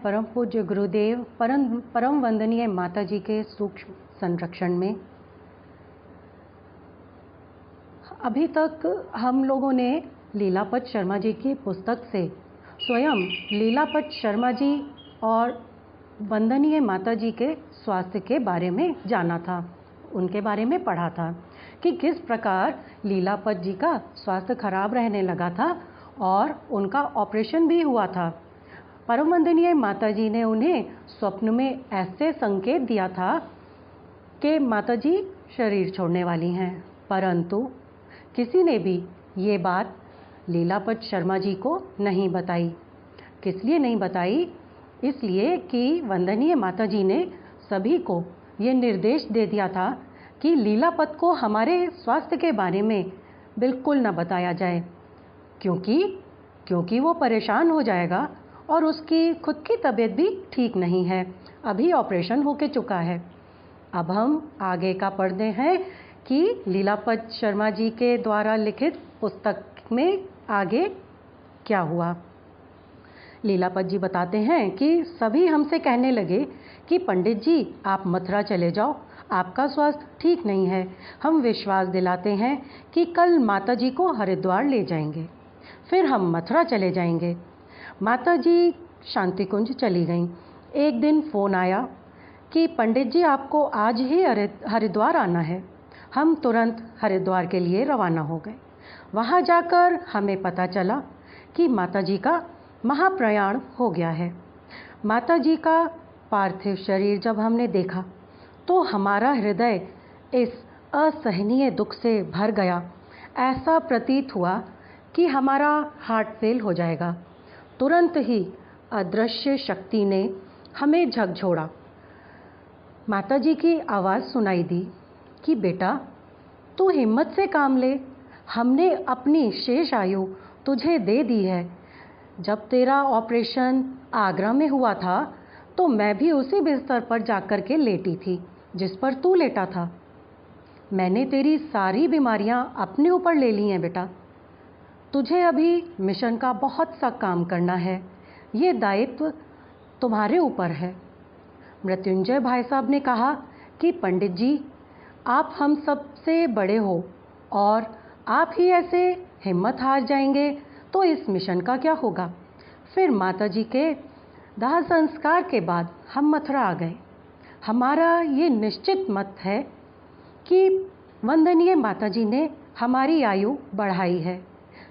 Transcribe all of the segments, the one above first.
परम पूज्य गुरुदेव परम वंदनीय माता जी के सूक्ष्म संरक्षण में अभी तक हम लोगों ने लीलापत शर्मा जी की पुस्तक से स्वयं लीलापत शर्मा जी और वंदनीय माता जी के स्वास्थ्य के बारे में जाना था, उनके बारे में पढ़ा था कि किस प्रकार लीलापत जी का स्वास्थ्य खराब रहने लगा था और उनका ऑपरेशन भी हुआ था। परम वंदनीय माता जी ने उन्हें स्वप्न में ऐसे संकेत दिया था कि माता जी शरीर छोड़ने वाली हैं, परंतु किसी ने भी ये बात लीलापत शर्मा जी को नहीं बताई। किस लिए नहीं बताई? इसलिए कि वंदनीय माता जी ने सभी को ये निर्देश दे दिया था कि लीलापत को हमारे स्वास्थ्य के बारे में बिल्कुल न बताया जाए, क्योंकि वो परेशान हो जाएगा और उसकी खुद की तबीयत भी ठीक नहीं है, अभी ऑपरेशन होके चुका है। अब हम आगे का पढ़ते हैं कि लीलापत शर्मा जी के द्वारा लिखित पुस्तक में आगे क्या हुआ। लीलापत जी बताते हैं कि सभी हमसे कहने लगे कि पंडित जी आप मथुरा चले जाओ, आपका स्वास्थ्य ठीक नहीं है। हम विश्वास दिलाते हैं कि कल माता जी को हरिद्वार ले जाएंगे, फिर हम मथुरा चले जाएंगे। माता जी शांति कुंज चली गईं। एक दिन फ़ोन आया कि पंडित जी आपको आज ही हरिद्वार आना है। हम तुरंत हरिद्वार के लिए रवाना हो गए। वहाँ जाकर हमें पता चला कि माता जी का महाप्रयाण हो गया है। माता जी का पार्थिव शरीर जब हमने देखा तो हमारा हृदय इस असहनीय दुख से भर गया। ऐसा प्रतीत हुआ कि हमारा हार्ट फेल हो जाएगा। तुरंत ही अदृश्य शक्ति ने हमें झकझोड़ा। माता जी की आवाज़ सुनाई दी कि बेटा तू हिम्मत से काम ले, हमने अपनी शेष आयु तुझे दे दी है। जब तेरा ऑपरेशन आगरा में हुआ था तो मैं भी उसी बिस्तर पर जाकर के लेटी थी जिस पर तू लेटा था। मैंने तेरी सारी बीमारियां अपने ऊपर ले ली हैं बेटा। तुझे अभी मिशन का बहुत सा काम करना है, ये दायित्व तुम्हारे ऊपर है। मृत्युंजय भाई साहब ने कहा कि पंडित जी आप हम सब से बड़े हो और आप ही ऐसे हिम्मत हार जाएंगे तो इस मिशन का क्या होगा। फिर माता जी के दाह संस्कार के बाद हम मथुरा आ गए। हमारा ये निश्चित मत है कि वंदनीय माता जी ने हमारी आयु बढ़ाई है।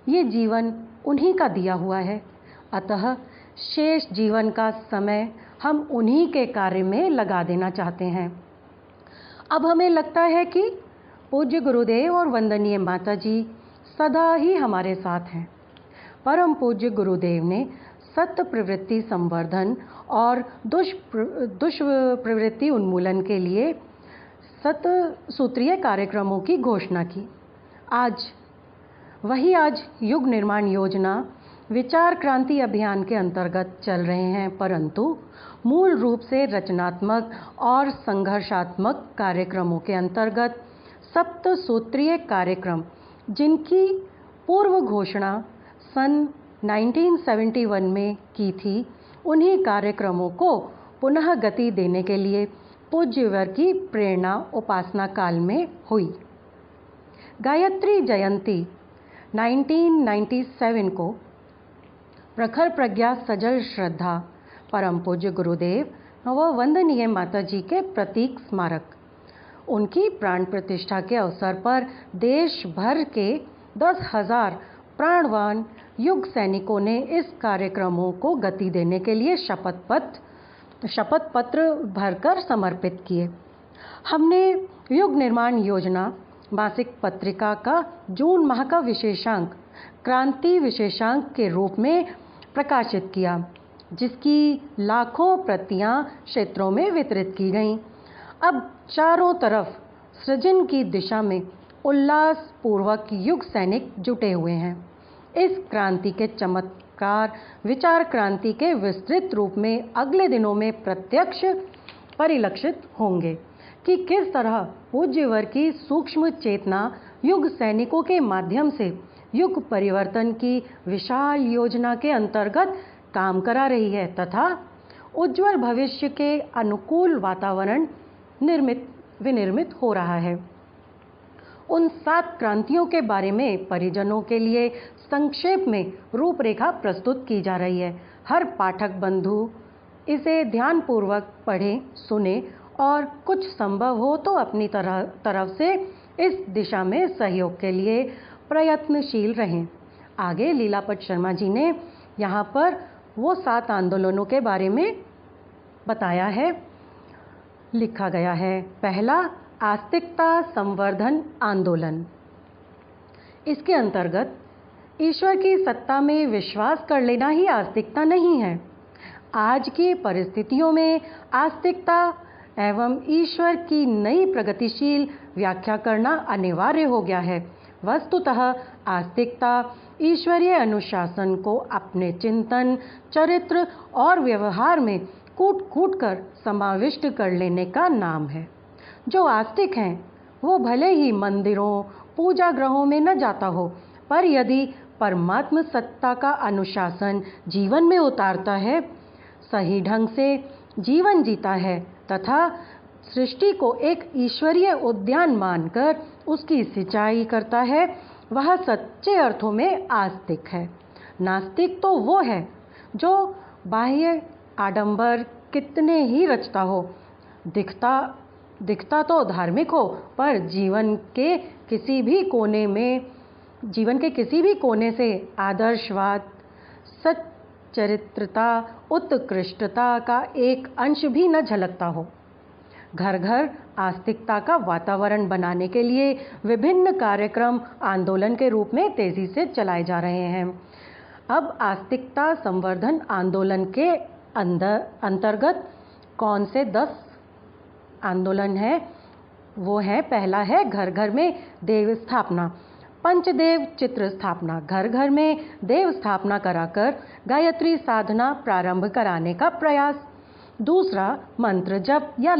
ये जीवन उन्हीं का दिया हुआ है, अतः शेष जीवन का समय हम उन्हीं के कार्य में लगा देना चाहते हैं। अब हमें लगता है कि पूज्य गुरुदेव और वंदनीय माता जी सदा ही हमारे साथ हैं। परम पूज्य गुरुदेव ने सत्य प्रवृत्ति संवर्धन और दुष्प्रवृत्ति उन्मूलन के लिए सत्य सूत्रीय कार्यक्रमों की घोषणा की। आज युग निर्माण योजना विचार क्रांति अभियान के अंतर्गत चल रहे हैं, परंतु मूल रूप से रचनात्मक और संघर्षात्मक कार्यक्रमों के अंतर्गत सप्त सूत्रीय कार्यक्रम, जिनकी पूर्व घोषणा सन 1971 में की थी, उन्हीं कार्यक्रमों को पुनः गति देने के लिए पूज्यवर की प्रेरणा उपासना काल में हुई। गायत्री जयंती 1997 को प्रखर प्रज्ञा सजल श्रद्धा परम पूज्य गुरुदेव व वंदनीय माता जी के प्रतीक स्मारक, उनकी प्राण प्रतिष्ठा के अवसर पर देश भर के 10,000 प्राणवान युग सैनिकों ने इस कार्यक्रमों को गति देने के लिए शपथ पत्र भरकर समर्पित किए। हमने युग निर्माण योजना मासिक पत्रिका का जून माह का विशेषांक क्रांति विशेषांक के रूप में प्रकाशित किया, जिसकी लाखों प्रतियां क्षेत्रों में वितरित की गईं। अब चारों तरफ सृजन की दिशा में उल्लास पूर्वक युग सैनिक जुटे हुए हैं। इस क्रांति के चमत्कार विचार क्रांति के विस्तृत रूप में अगले दिनों में प्रत्यक्ष परिलक्षित होंगे कि किस तरह पूज्यवर की सूक्ष्म चेतना युग सैनिकों के माध्यम से युग परिवर्तन की विशाल योजना के अंतर्गत काम करा रही है तथा उज्जवल भविष्य के अनुकूल वातावरण विनिर्मित हो रहा है। उन 7 क्रांतियों के बारे में परिजनों के लिए संक्षेप में रूपरेखा प्रस्तुत की जा रही है। हर पाठक बंधु इसे ध्यानपूर्वक पढ़ें, सुने और कुछ संभव हो तो अपनी तरफ से इस दिशा में सहयोग के लिए प्रयत्नशील रहें। आगे लीलापत शर्मा जी ने यहाँ पर वो 7 आंदोलनों के बारे में बताया है, लिखा गया है। पहला, आस्तिकता संवर्धन आंदोलन। इसके अंतर्गत ईश्वर की सत्ता में विश्वास कर लेना ही आस्तिकता नहीं है। आज की परिस्थितियों में आस्तिकता एवं ईश्वर की नई प्रगतिशील व्याख्या करना अनिवार्य हो गया है। वस्तुतः आस्तिकता ईश्वरीय अनुशासन को अपने चिंतन, चरित्र और व्यवहार में कूट कर समाविष्ट कर लेने का नाम है। जो आस्तिक हैं वो भले ही मंदिरों, पूजा गृहों में न जाता हो, पर यदि परमात्म सत्ता का अनुशासन जीवन में उतारता है, सही ढंग से जीवन जीता है तथा सृष्टि को एक ईश्वरीय उद्यान मानकर उसकी सिंचाई करता है, वह सच्चे अर्थों में आस्तिक है। नास्तिक तो वो है जो बाह्य आडंबर कितने ही रचता हो, दिखता तो धार्मिक हो, पर जीवन के किसी भी कोने से आदर्शवाद, सच्चरित्रता, उत्कृष्टता का एक अंश भी न झलकता हो। घर घर आस्तिकता का वातावरण बनाने के लिए विभिन्न कार्यक्रम आंदोलन के रूप में तेजी से चलाए जा रहे हैं। अब आस्तिकता संवर्धन आंदोलन के अंतर्गत कौन से 10 आंदोलन है? वो है, पहला है घर घर में देव स्थापना, पंचदेव चित्र स्थापना। घर घर में देव स्थापना कराकर गायत्री साधना प्रारंभ कराने का प्रयास। दूसरा, मंत्र जप या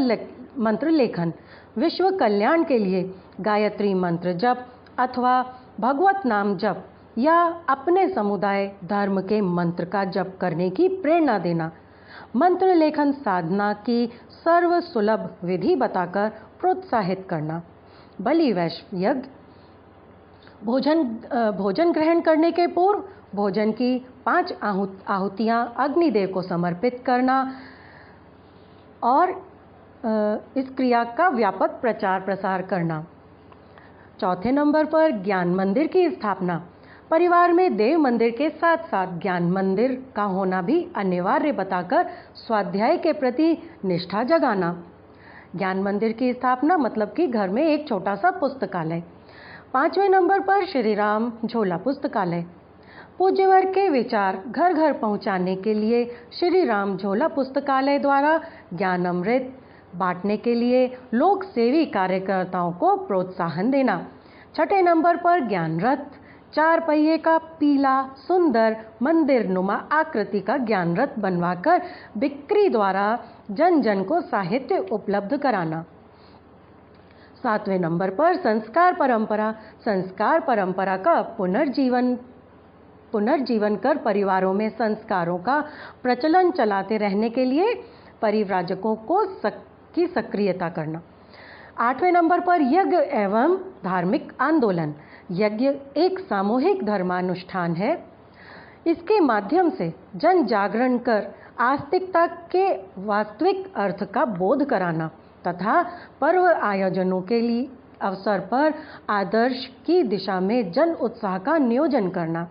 मंत्र लेखन। विश्व कल्याण के लिए गायत्री मंत्र जप अथवा भगवत नाम जप या अपने समुदाय धर्म के मंत्र का जप करने की प्रेरणा देना। मंत्र लेखन साधना की सर्व सुलभ विधि बताकर प्रोत्साहित करना। बलि वैश्व यज्ञ। भोजन ग्रहण करने के पूर्व भोजन की 5 आहुतियाँ अग्निदेव को समर्पित करना और इस क्रिया का व्यापक प्रचार प्रसार करना। चौथे नंबर पर ज्ञान मंदिर की स्थापना। परिवार में देव मंदिर के साथ साथ ज्ञान मंदिर का होना भी अनिवार्य बताकर स्वाध्याय के प्रति निष्ठा जगाना। ज्ञान मंदिर की स्थापना मतलब कि घर में एक छोटा सा पुस्तकालय। 5वें नंबर पर श्री राम झोला पुस्तकालय। पूज्यवर्ग के विचार घर घर पहुंचाने के लिए श्री राम झोला पुस्तकालय द्वारा ज्ञान अमृत बांटने के लिए लोक सेवी कार्यकर्ताओं को प्रोत्साहन देना। 6ठे नंबर पर ज्ञान रथ। 4 पहिए का पीला सुंदर मंदिर नुमा आकृति का ज्ञान रथ बनवाकर बिक्री द्वारा जन जन को साहित्य उपलब्ध कराना। 7वें नंबर पर संस्कार परंपरा। संस्कार परंपरा का पुनर्जीवन कर परिवारों में संस्कारों का प्रचलन चलाते रहने के लिए परिव्राजकों की सक्रियता करना। 8वें नंबर पर यज्ञ एवं धार्मिक आंदोलन। यज्ञ एक सामूहिक धर्मानुष्ठान है। इसके माध्यम से जन जागरण कर आस्तिकता के वास्तविक अर्थ का बोध कराना तथा पर्व आयोजनों के लिए अवसर पर आदर्श की दिशा में जन उत्साह का नियोजन करना।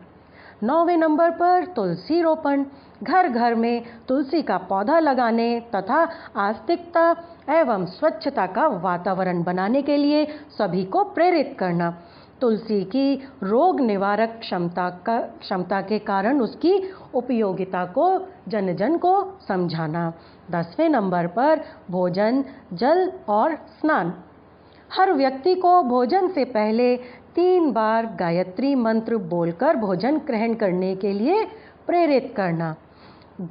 9वें नंबर पर तुलसी रोपण। घर घर में तुलसी का पौधा लगाने तथा आस्तिकता एवं स्वच्छता का वातावरण बनाने के लिए सभी को प्रेरित करना। तुलसी की रोग निवारक क्षमता के कारण उसकी उपयोगिता को जन जन को समझाना। 10वें नंबर पर भोजन, जल और स्नान। हर व्यक्ति को भोजन से पहले 3 बार गायत्री मंत्र बोलकर भोजन ग्रहण करने के लिए प्रेरित करना।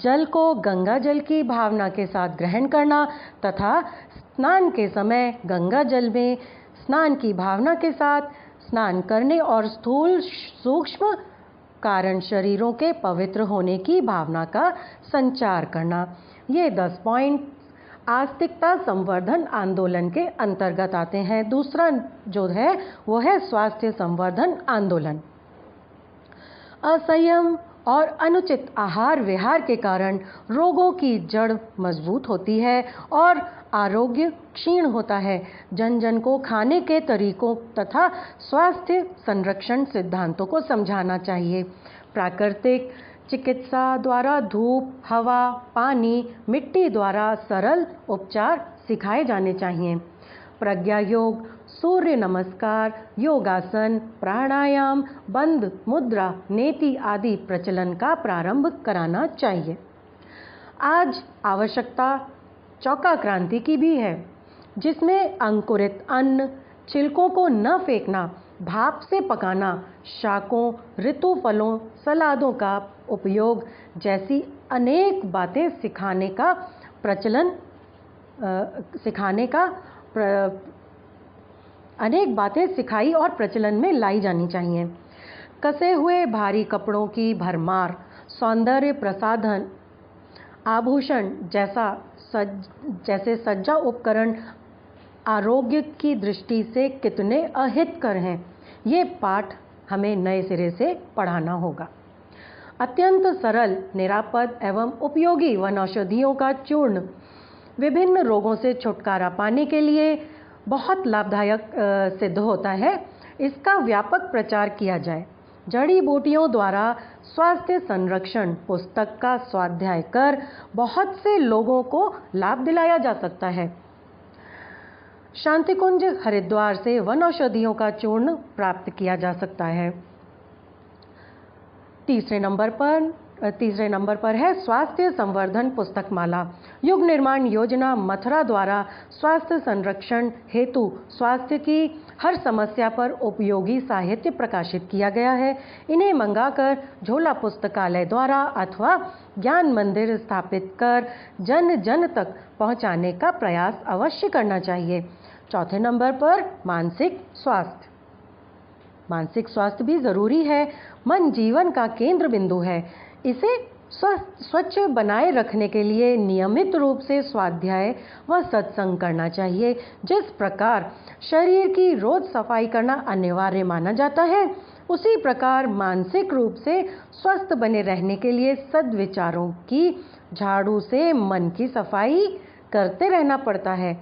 जल को गंगा जल की भावना के साथ ग्रहण करना तथा स्नान के समय गंगा जल में स्नान की भावना के साथ स्नान करने और स्थूल सूक्ष्म कारण शरीरों के पवित्र होने की भावना का संचार करना। ये 10 पॉइंट आस्तिकता संवर्धन आंदोलन के अंतर्गत आते हैं। दूसरा जो है वो है स्वास्थ्य संवर्धन आंदोलन। असंयम और अनुचित आहार विहार के कारण रोगों की जड़ मजबूत होती है और आरोग्य क्षीण होता है। जन जन को खाने के तरीकों तथा स्वास्थ्य संरक्षण सिद्धांतों को समझाना चाहिए। प्राकृतिक चिकित्सा द्वारा धूप, हवा, पानी, मिट्टी द्वारा सरल उपचार सिखाए जाने चाहिए। प्रज्ञा योग, सूर्य नमस्कार, योगासन, प्राणायाम, बंद मुद्रा, नेति आदि प्रचलन का प्रारंभ कराना चाहिए। आज आवश्यकता चौका क्रांति की भी है, जिसमें अंकुरित अन्न, छिलकों को न फेंकना, भाप से पकाना, शाकों, ऋतु फलों, सलादों का उपयोग जैसी अनेक बातें अनेक बातें सिखाई और प्रचलन में लाई जानी चाहिए। कसे हुए भारी कपड़ों की भरमार, सौंदर्य प्रसाधन, आभूषण जैसे सज्जा उपकरण आरोग्य की दृष्टि से कितने अहितकर हैं, ये पाठ हमें नए सिरे से पढ़ाना होगा। अत्यंत सरल, निरापद एवं उपयोगी वनौषधियों का चूर्ण विभिन्न रोगों से छुटकारा पाने के लिए बहुत लाभदायक सिद्ध होता है। इसका व्यापक प्रचार किया जाए। जड़ी बूटियों द्वारा स्वास्थ्य संरक्षण पुस्तक का स्वाध्याय कर बहुत से लोगों को लाभ दिलाया जा सकता है। शांतिकुंज हरिद्वार से वनौषधियों का चूर्ण प्राप्त किया जा सकता है। तीसरे नंबर पर है स्वास्थ्य संवर्धन पुस्तक माला। युग निर्माण योजना मथुरा द्वारा स्वास्थ्य संरक्षण हेतु स्वास्थ्य की हर समस्या पर उपयोगी साहित्य प्रकाशित किया गया है। इन्हें मंगाकर झोला पुस्तकालय द्वारा अथवा ज्ञान मंदिर स्थापित कर जन जन तक पहुंचाने का प्रयास अवश्य करना चाहिए। चौथे नंबर पर मानसिक स्वास्थ्य। मानसिक स्वास्थ्य भी जरूरी है। मन जीवन का केंद्र बिंदु है। इसे स्वच्छ बनाए रखने के लिए नियमित रूप से स्वाध्याय व सत्संग करना चाहिए। जिस प्रकार शरीर की रोज सफाई करना अनिवार्य माना जाता है, उसी प्रकार मानसिक रूप से स्वस्थ बने रहने के लिए सद्विचारों की झाड़ू से मन की सफाई करते रहना पड़ता है।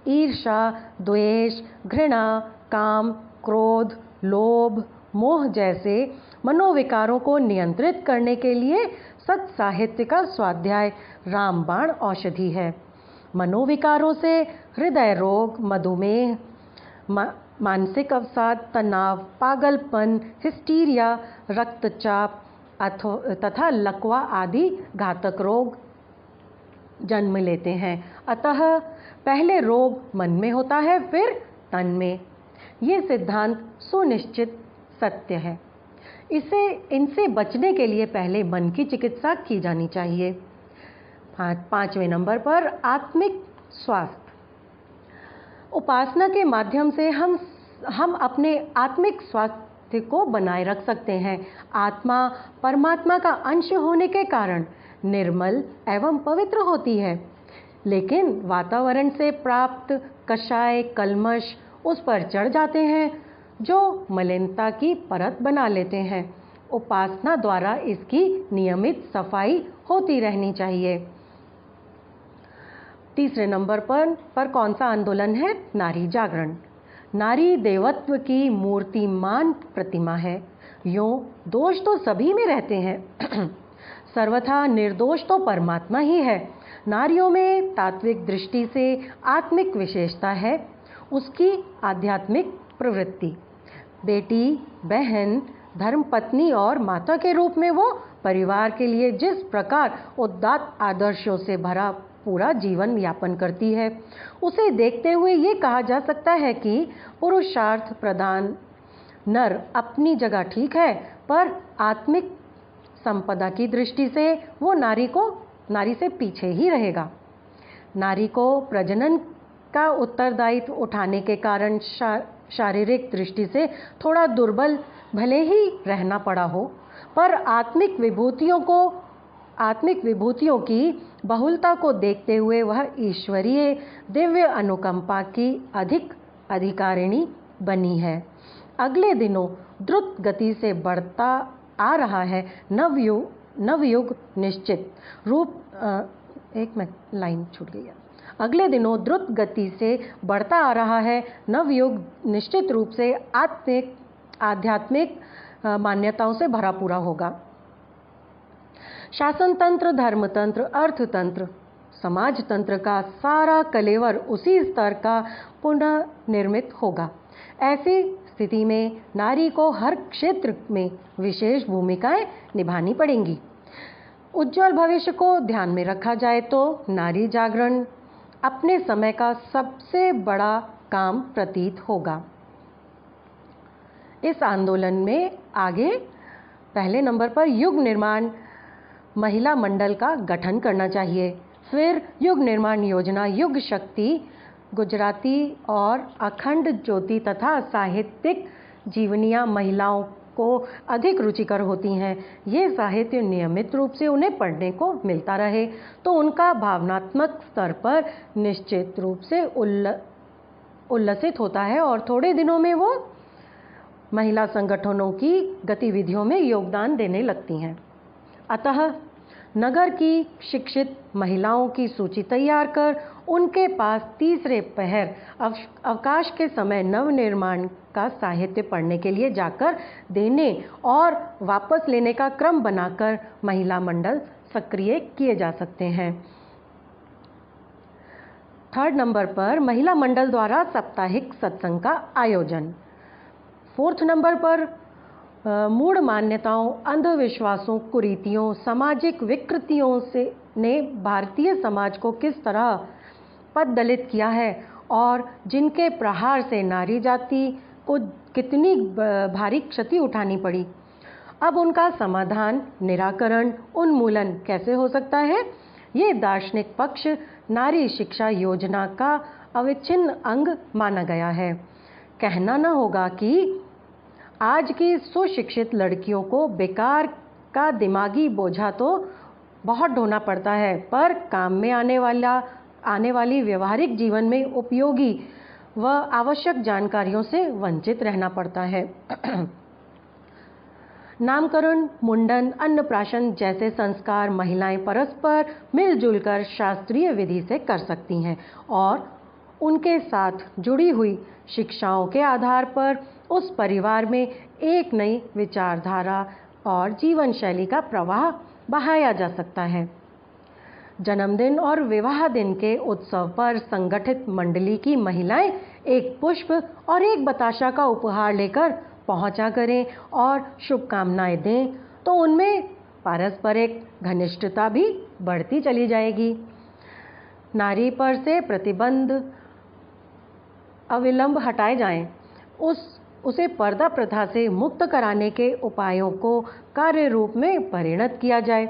ईर्ष्या, द्वेष, घृणा, काम, क्रोध, लोभ, मोह जैसे मनोविकारों को नियंत्रित करने के लिए सत्साहित्य का स्वाध्याय रामबाण औषधि है। मनोविकारों से हृदय रोग, मधुमेह, मानसिक अवसाद, तनाव, पागलपन, हिस्टीरिया, रक्तचाप तथा लकवा आदि घातक रोग जन्म लेते हैं। अतः पहले रोग मन में होता है, फिर तन में। ये सिद्धांत सुनिश्चित सत्य है। इनसे बचने के लिए पहले मन की चिकित्सा की जानी चाहिए। 5वें नंबर पर आत्मिक स्वास्थ्य। उपासना के माध्यम से हम अपने आत्मिक स्वास्थ्य को बनाए रख सकते हैं। आत्मा परमात्मा का अंश होने के कारण निर्मल एवं पवित्र होती है, लेकिन वातावरण से प्राप्त कषाय, कल्मश उस पर चढ़ जाते हैं, जो मलिनता की परत बना लेते हैं। उपासना द्वारा इसकी नियमित सफाई होती रहनी चाहिए। तीसरे नंबर पर कौन सा आंदोलन है? नारी जागरण। नारी देवत्व की मूर्तिमान प्रतिमा है। यूं दोष तो सभी में रहते हैं, सर्वथा निर्दोष तो परमात्मा ही है। नारियों में तात्विक दृष्टि से आत्मिक विशेषता है, उसकी आध्यात्मिक प्रवृत्ति। बेटी, बहन, धर्मपत्नी और माता के रूप में वो परिवार के लिए जिस प्रकार उदात्त आदर्शों से भरा पूरा जीवन यापन करती है, उसे देखते हुए ये कहा जा सकता है कि पुरुषार्थ प्रधान नर अपनी जगह ठीक है, पर आत्मिक संपदा की दृष्टि से वो नारी से पीछे ही रहेगा। नारी को प्रजनन का उत्तरदायित्व उठाने के कारण शारीरिक दृष्टि से थोड़ा दुर्बल भले ही रहना पड़ा हो, पर आत्मिक विभूतियों की बहुलता को देखते हुए वह ईश्वरीय दिव्य अनुकंपा की अधिक अधिकारिणी बनी है। अगले दिनों द्रुत गति से बढ़ता आ रहा है नवयुग निश्चित रूप एक मिनट लाइन छूट गई है। अगले दिनों द्रुत गति से बढ़ता आ रहा है नवयुग निश्चित रूप से आध्यात्मिक मान्यताओं से भरा पूरा होगा। शासन तंत्र, धर्मतंत्र, अर्थतंत्र, समाज तंत्र का सारा कलेवर उसी स्तर का पुनः निर्मित होगा। ऐसी स्थिति में नारी को हर क्षेत्र में विशेष भूमिकाएं निभानी पड़ेंगी। उज्जवल भविष्य को ध्यान में रखा जाए तो नारी जागरण अपने समय का सबसे बड़ा काम प्रतीत होगा। इस आंदोलन में आगे पहले नंबर पर युग निर्माण महिला मंडल का गठन करना चाहिए। फिर युग निर्माण योजना, युग शक्ति, गुजराती और अखंड ज्योति तथा साहित्यिक जीवनियाँ महिलाओं को अधिक रुचिकर होती हैं। ये साहित्य नियमित रूप से उन्हें पढ़ने को मिलता रहे तो उनका भावनात्मक स्तर पर निश्चित रूप से उल्लसित होता है और थोड़े दिनों में वो महिला संगठनों की गतिविधियों में योगदान देने लगती हैं। अतः नगर की शिक्षित महिलाओं की सूची तैयार कर उनके पास तीसरे पहर अवकाश के समय नवनिर्माण का साहित्य पढ़ने के लिए जाकर देने और वापस लेने का क्रम बनाकर महिला मंडल सक्रिय किए जा सकते हैं। थर्ड नंबर पर महिला मंडल द्वारा साप्ताहिक सत्संग का आयोजन। फोर्थ नंबर पर मूढ़ मान्यताओं, अंधविश्वासों, कुरीतियों, सामाजिक विकृतियों ने भारतीय समाज को किस तरह पददलित किया है और जिनके प्रहार से नारी जाति को कितनी भारी क्षति उठानी पड़ी। अब उनका समाधान, निराकरण, उन्मूलन कैसे हो सकता है? ये दार्शनिक पक्ष नारी शिक्षा योजना का अविच्छिन्न अंग माना गया है। कहना न होगा कि आज की सुशिक्षित लड़कियों को बेकार का दिमागी बोझा तो बहुत ढोना पड़ता है, पर काम में आने वाली व्यवहारिक जीवन में उपयोगी व आवश्यक जानकारियों से वंचित रहना पड़ता है। नामकरण, मुंडन, अन्नप्राशन जैसे संस्कार महिलाएं परस्पर मिलजुल कर शास्त्रीय विधि से कर सकती हैं और उनके साथ जुड़ी हुई शिक्षाओं के आधार पर उस परिवार में एक नई विचारधारा और जीवन शैली का प्रवाह बहाया जा सकता है। जन्मदिन और विवाह दिन के उत्सव पर संगठित मंडली की महिलाएं एक पुष्प और एक बताशा का उपहार लेकर पहुंचा करें और शुभकामनाएं दें तो उनमें पारस्परिक घनिष्ठता भी बढ़ती चली जाएगी। नारी पर से प्रतिबंध अविलंब हटाए जाएं, उसे पर्दा प्रथा से मुक्त कराने के उपायों को कार्य रूप में परिणत किया जाए।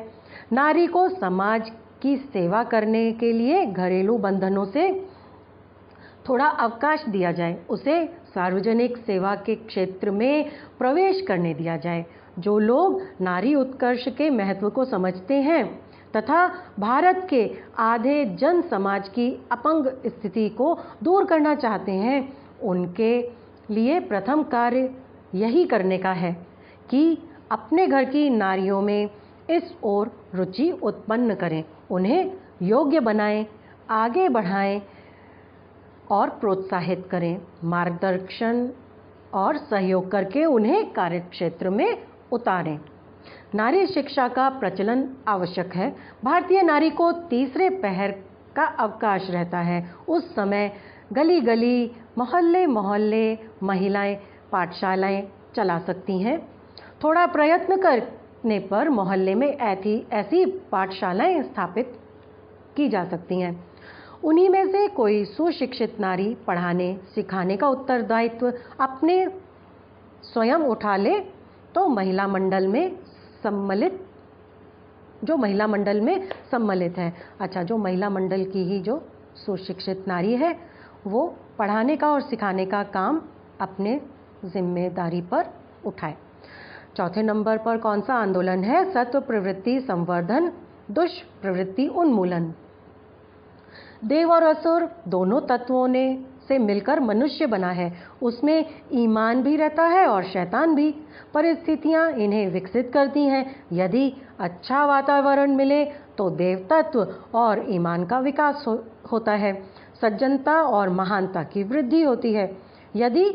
नारी को समाज की सेवा करने के लिए घरेलू बंधनों से थोड़ा अवकाश दिया जाए, उसे सार्वजनिक सेवा के क्षेत्र में प्रवेश करने दिया जाए। जो लोग नारी उत्कर्ष के महत्व को समझते हैं तथा भारत के आधे जन समाज की अपंग स्थिति को दूर करना चाहते हैं, उनके लिए प्रथम कार्य यही करने का है कि अपने घर की नारियों में इस ओर रुचि उत्पन्न करें, उन्हें योग्य बनाएं, आगे बढ़ाएं और प्रोत्साहित करें, मार्गदर्शन और सहयोग करके उन्हें कार्यक्षेत्र में उतारें। नारी शिक्षा का प्रचलन आवश्यक है। भारतीय नारी को तीसरे पहर का अवकाश रहता है। उस समय गली गली, मोहल्ले मोहल्ले महिलाएं पाठशालाएं चला सकती हैं। थोड़ा प्रयत्न करने पर मोहल्ले में ऐसी पाठशालाएं स्थापित की जा सकती हैं। उन्हीं में से कोई सुशिक्षित नारी पढ़ाने सिखाने का उत्तरदायित्व अपने स्वयं उठा ले तो महिला मंडल में सम्मिलित है। अच्छा, जो महिला मंडल की ही जो सुशिक्षित नारी है वो पढ़ाने का और सिखाने का काम अपने जिम्मेदारी पर उठाए। चौथे नंबर पर कौन सा आंदोलन है? सत्व प्रवृत्ति संवर्धन, दुष्प्रवृत्ति उन्मूलन। देव और असुर दोनों तत्वों ने से मिलकर मनुष्य बना है। उसमें ईमान भी रहता है और शैतान भी। परिस्थितियां इन्हें विकसित करती हैं। यदि अच्छा वातावरण मिले तो देव तत्व और ईमान का विकास होता है, सज्जनता और महानता की वृद्धि होती है। यदि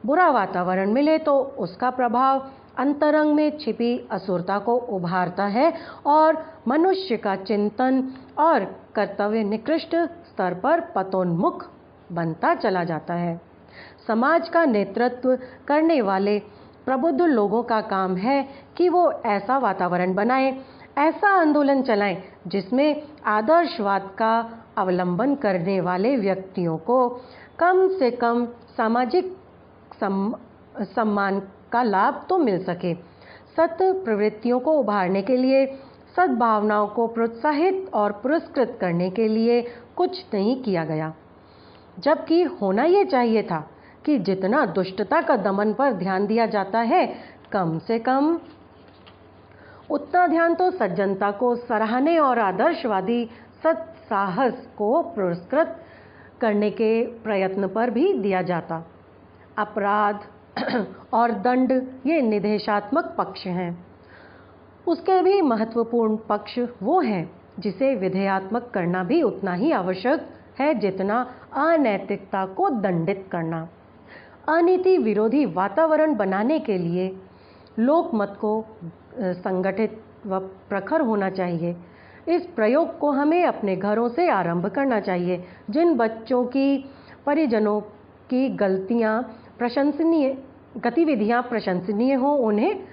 बुरा वातावरण मिले तो उसका प्रभाव अंतरंग में छिपी असुरता को उभारता है और मनुष्य का चिंतन और कर्तव्य निकृष्ट स्तर पर पतोन्मुख बनता चला जाता है। समाज का नेतृत्व करने वाले प्रबुद्ध लोगों का काम है कि वो ऐसा वातावरण बनाएं, ऐसा आंदोलन चलाएं जिसमें आदर्शवाद का अवलंबन करने वाले व्यक्तियों को कम से कम सामाजिक सम्मान का लाभ तो मिल सके। सत प्रवृत्तियों को उभारने के लिए, सद्भावनाओं को प्रोत्साहित और पुरस्कृत करने के लिए कुछ नहीं किया गया, जबकि होना ये चाहिए था कि जितना दुष्टता का दमन पर ध्यान दिया जाता है, कम से कम उतना ध्यान तो सज्जनता को सराहने और आदर्शवादी सत्साहस को पुरस्कृत करने के प्रयत्न पर भी दिया जाता। अपराध और दंड ये निदेशात्मक पक्ष हैं। उसके भी महत्वपूर्ण पक्ष वो हैं जिसे विधेयात्मक करना भी उतना ही आवश्यक है जितना अनैतिकता को दंडित करना। अनीति विरोधी वातावरण बनाने के लिए लोकमत को संगठित व प्रखर होना चाहिए। इस प्रयोग को हमें अपने घरों से आरंभ करना चाहिए। जिन बच्चों की परिजनों की गतिविधियां प्रशंसनीय हो, उन्हें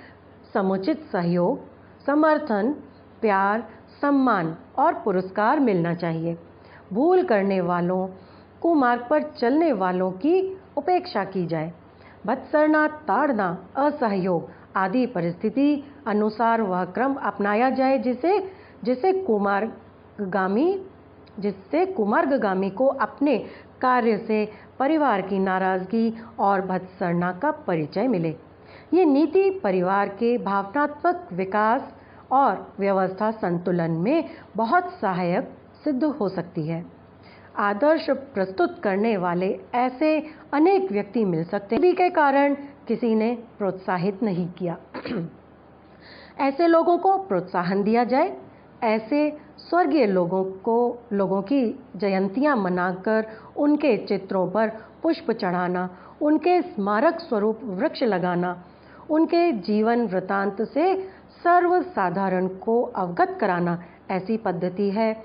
समुचित सहयोग, समर्थन, प्यार, सम्मान और पुरस्कार मिलना चाहिए। भूल करने वालों, कुमार्ग पर चलने वालों की उपेक्षा की जाए। भत्सरना, ताड़ना, असहयोग आदि परिस्थिति अनुसार वह क्रम अपनाया जाए जिससे कुमार्गगामी को अपने कार्य से परिवार की नाराजगी और भत्सरना का परिचय मिले। ये नीति परिवार के भावनात्मक विकास और व्यवस्था संतुलन में बहुत सहायक सिद्ध हो सकती है। आदर्श प्रस्तुत करने वाले ऐसे अनेक व्यक्ति मिल सकते हैं के कारण किसी ने प्रोत्साहित नहीं किया। ऐसे लोगों को प्रोत्साहन दिया जाए। ऐसे स्वर्गीय लोगों की जयंतियां मनाकर उनके चित्रों पर पुष्प चढ़ाना, उनके स्मारक स्वरूप वृक्ष लगाना, उनके जीवन वृतांत से सर्वसाधारण को अवगत कराना ऐसी पद्धति है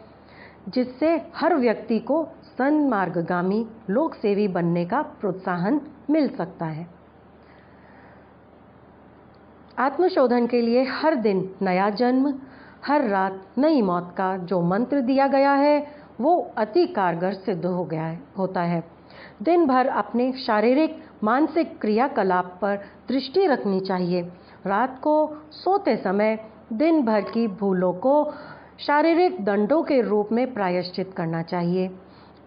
जिससे हर व्यक्ति को सन्मार्गगामी लोकसेवी बनने का प्रोत्साहन मिल सकता है। आत्मशोधन के लिए हर दिन नया जन्म, हर रात नई मौत का जो मंत्र दिया गया है वो अति कारगर सिद्ध होता है। दिन भर अपने शारीरिक मानसिक क्रियाकलाप पर दृष्टि रखनी चाहिए। रात को सोते समय दिन भर की भूलों को शारीरिक दंडों के रूप में प्रायश्चित करना चाहिए।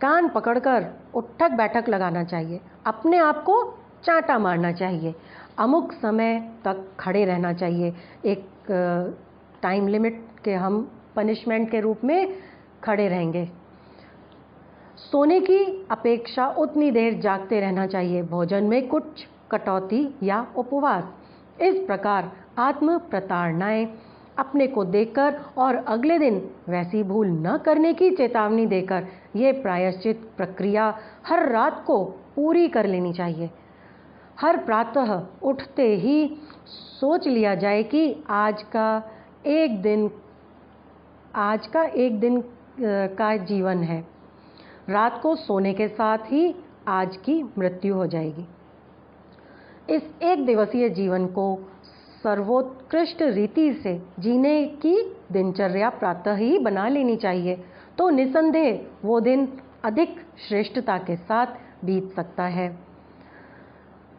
कान पकड़कर उठक बैठक लगाना चाहिए। अपने आप को चांटा मारना चाहिए। अमुक समय तक खड़े रहना चाहिए। एक टाइम लिमिट के हम पनिशमेंट के रूप में खड़े रहेंगे। सोने की अपेक्षा उतनी देर जागते रहना चाहिए। भोजन में कुछ कटौती या उपवास। इस प्रकार आत्म प्रताड़नाएं अपने को देकर और अगले दिन वैसी भूल न करने की चेतावनी देकर ये प्रायश्चित प्रक्रिया हर रात को पूरी कर लेनी चाहिए। हर प्रातः उठते ही सोच लिया जाए कि आज का एक दिन का जीवन है। रात को सोने के साथ ही आज की मृत्यु हो जाएगी। इस एक दिवसीय जीवन को सर्वोत्कृष्ट रीति से जीने की दिनचर्या प्रातः ही बना लेनी चाहिए, तो निसंदेह वो दिन अधिक श्रेष्ठता के साथ बीत सकता है।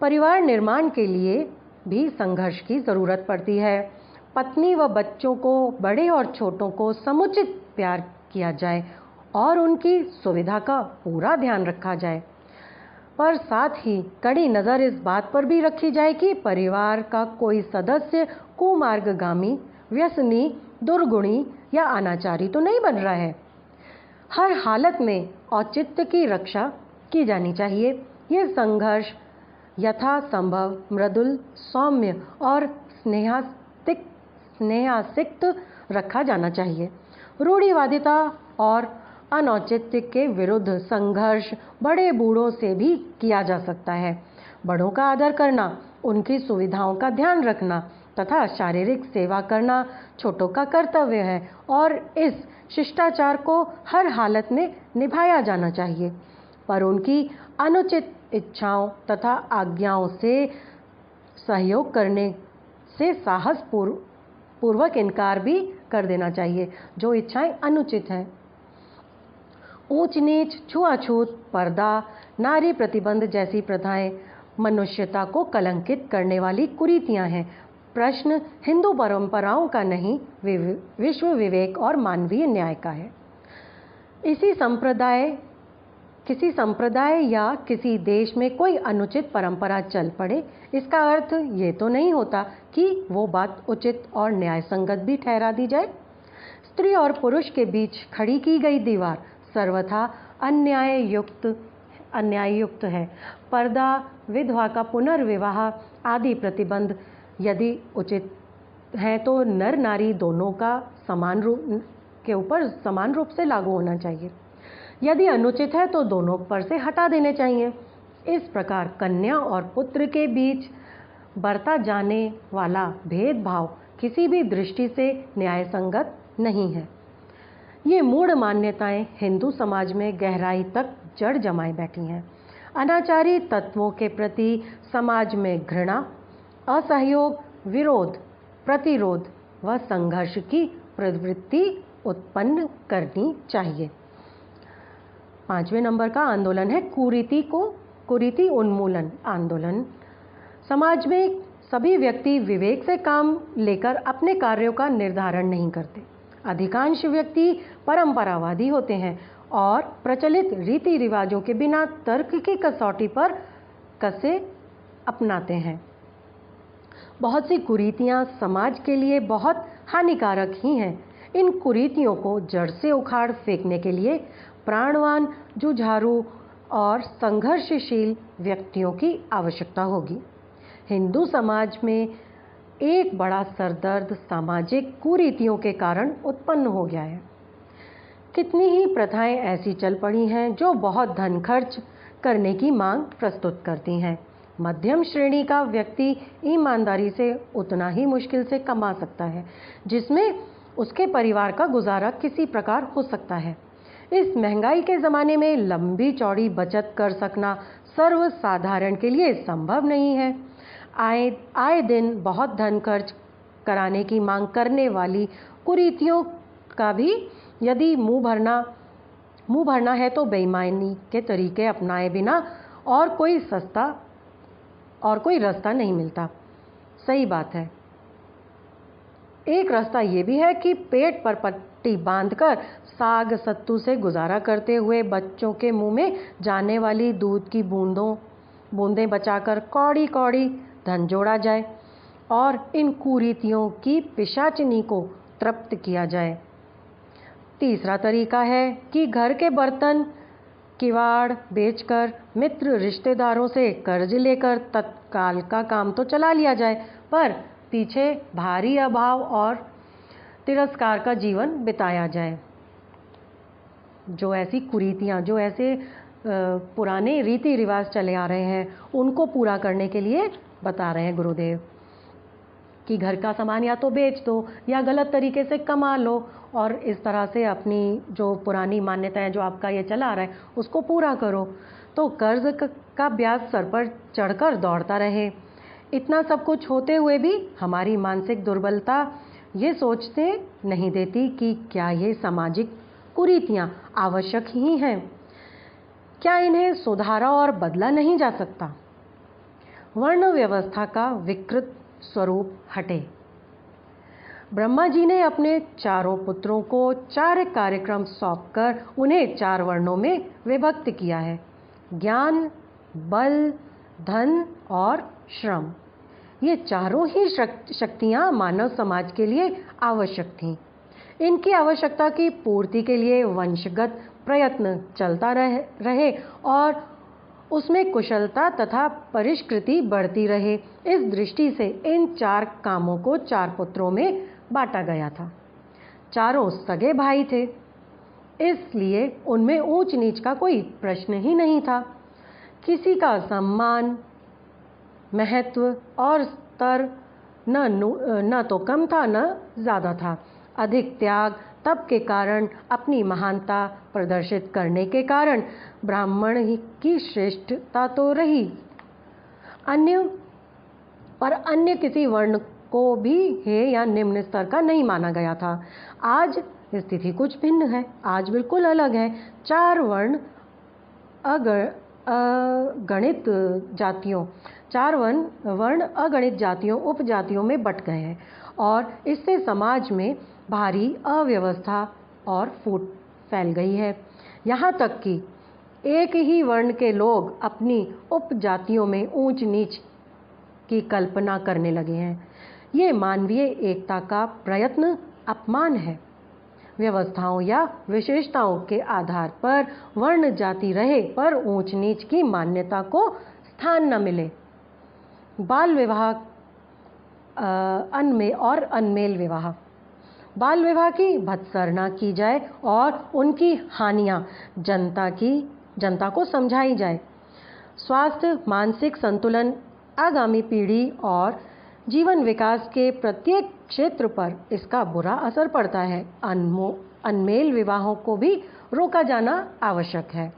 परिवार निर्माण के लिए भी संघर्ष की ज़रूरत पड़ती है। पत्नी व बच्चों को, बड़े और छोटों को समुचित प्यार किया जाए और उनकी सुविधा का पूरा ध्यान रखा जाए। पर साथ ही कड़ी नज़र इस बात पर भी रखी जाए कि परिवार का कोई सदस्य कुमार्गगामी, व्यसनी, दुर्गुणी या अनाचारी तो नहीं बन रहा है। हर हालत में औचित्य की रक्षा की जानी चाहिए। ये संघर्ष यथासंभव मृदुल, सौम्य और स्नेहासिक्त रखा जाना चाहिए। रूढ़िवादिता और अनौचित्य के विरुद्ध संघर्ष बड़े बूढ़ों से भी किया जा सकता है। बड़ों का आदर करना, उनकी सुविधाओं का ध्यान रखना तथा शारीरिक सेवा करना छोटों का कर्तव्य है और इस शिष्टाचार को हर हालत में निभाया जाना चाहिए। पर उनकी अनुचित इच्छाओं तथा आज्ञाओं से सहयोग करने से साहस पूर्वक इनकार भी कर देना चाहिए जो इच्छाएं अनुचित हैं। ऊंच नीच, छुआछूत, पर्दा, नारी प्रतिबंध जैसी प्रथाएं मनुष्यता को कलंकित करने वाली कुरीतियां हैं। प्रश्न हिंदू परंपराओं का नहीं, विश्व विवेक और मानवीय न्याय का है। किसी संप्रदाय या किसी देश में कोई अनुचित परंपरा चल पड़े, इसका अर्थ ये तो नहीं होता कि वो बात उचित और न्यायसंगत भी ठहरा दी जाए। स्त्री और पुरुष के बीच खड़ी की गई दीवार सर्वथा अन्याययुक्त है। पर्दा, विधवा का पुनर्विवाह आदि प्रतिबंध यदि उचित हैं तो नर नारी दोनों का समान रूप से लागू होना चाहिए। यदि अनुचित है तो दोनों पर से हटा देने चाहिए। इस प्रकार कन्या और पुत्र के बीच बरता जाने वाला भेदभाव किसी भी दृष्टि से न्यायसंगत नहीं है। ये मूढ़ मान्यताएं हिंदू समाज में गहराई तक जड़ जमाए बैठी हैं। अनाचारी तत्वों के प्रति समाज में घृणा, असहयोग, विरोध, प्रतिरोध व संघर्ष की प्रवृत्ति उत्पन्न करनी चाहिए। 5वें नंबर का आंदोलन है कुरीति उन्मूलन आंदोलन। समाज में सभी व्यक्ति विवेक से काम लेकर अपने कार्यों का निर्धारण नहीं करते। अधिकांश व्यक्ति परंपरावादी होते हैं और प्रचलित रीति रिवाजों के बिना तर्क की कसौटी पर कसे अपनाते हैं। बहुत सी कुरीतियां समाज के लिए बहुत हानिकारक ही हैं। इन कुरीतियों को जड़ से उखाड़ फेंकने के लिए प्राणवान, जुझारू और संघर्षशील व्यक्तियों की आवश्यकता होगी। हिंदू समाज में एक बड़ा सरदर्द सामाजिक कुरीतियों के कारण उत्पन्न हो गया है। कितनी ही प्रथाएं ऐसी चल पड़ी हैं जो बहुत धन खर्च करने की मांग प्रस्तुत करती हैं। मध्यम श्रेणी का व्यक्ति ईमानदारी से उतना ही मुश्किल से कमा सकता है जिसमें उसके परिवार का गुजारा किसी प्रकार हो सकता है। इस महंगाई के ज़माने में लंबी चौड़ी बचत कर सकना सर्वसाधारण के लिए संभव नहीं है। आए दिन बहुत धन खर्च कराने की मांग करने वाली कुरीतियों का भी यदि मुंह भरना है तो बेईमानी के तरीके अपनाए बिना और कोई रास्ता नहीं मिलता। सही बात है। एक रास्ता ये भी है कि पेट पर पट्टी बांधकर साग सत्तू से गुजारा करते हुए बच्चों के मुंह में जाने वाली दूध की बूंदें बचाकर कौड़ी कौड़ी धन जोड़ा जाए और इन कुरीतियों की पिशाचिनी को तृप्त किया जाए। तीसरा तरीका है कि घर के बर्तन किवाड़ बेचकर मित्र रिश्तेदारों से कर्ज लेकर तत्काल का काम तो चला लिया जाए, पर पीछे भारी अभाव और तिरस्कार का जीवन बिताया जाए। जो ऐसी कुरीतियाँ, जो ऐसे पुराने रीति रिवाज चले आ रहे हैं, उनको पूरा करने के लिए बता रहे हैं गुरुदेव कि घर का सामान या तो बेच दो या गलत तरीके से कमा लो और इस तरह से अपनी जो पुरानी मान्यताएं जो आपका ये चला आ रहा है उसको पूरा करो। तो कर्ज का ब्याज सर पर चढ़कर दौड़ता रहे। इतना सब कुछ होते हुए भी हमारी मानसिक दुर्बलता ये सोचते नहीं देती कि क्या ये सामाजिक कुरीतियाँ आवश्यक ही हैं, क्या इन्हें सुधारा और बदला नहीं जा सकता। वर्ण व्यवस्था का विकृत स्वरूप हटे। ब्रह्मा जी ने अपने चारों पुत्रों को 4 कार्यक्रम सौंपकर उन्हें 4 वर्णों में विभक्त किया है। ज्ञान, बल, धन और श्रम। ये चारों ही शक्तियाँ मानव समाज के लिए आवश्यक थीं। इनकी आवश्यकता की पूर्ति के लिए वंशगत प्रयत्न चलता रहे और उसमें कुशलता तथा परिष्कृति बढ़ती रहे। इस दृष्टि से इन 4 कामों को 4 पुत्रों में बांटा गया था। चारों सगे भाई थे, इसलिए उनमें ऊंच नीच का कोई प्रश्न ही नहीं था। किसी का सम्मान, महत्व और स्तर न तो कम था न ज़्यादा था। अधिक त्याग तप के कारण, अपनी महानता प्रदर्शित करने के कारण ब्राह्मण की श्रेष्ठता तो रही, अन्य किसी वर्ण को भी हे या निम्न स्तर का नहीं माना गया था। आज स्थिति कुछ भिन्न है, आज बिल्कुल अलग है। 4 वर्ण अगणित जातियों उपजातियों में बट गए हैं और इससे समाज में भारी अव्यवस्था और फूट फैल गई है। यहाँ तक कि एक ही वर्ण के लोग अपनी उपजातियों में ऊंच नीच की कल्पना करने लगे हैं। ये मानवीय एकता का प्रयत्न अपमान है। व्यवस्थाओं या विशेषताओं के आधार पर वर्ण जाति रहे पर ऊंच नीच की मान्यता को स्थान न मिले। बाल विवाह अनमेल विवाह, बाल विवाह की भत्सना की जाए और उनकी हानियां जनता को समझाई जाए। स्वास्थ्य, मानसिक संतुलन, आगामी पीढ़ी और जीवन विकास के प्रत्येक क्षेत्र पर इसका बुरा असर पड़ता है। अनमेल विवाहों को भी रोका जाना आवश्यक है।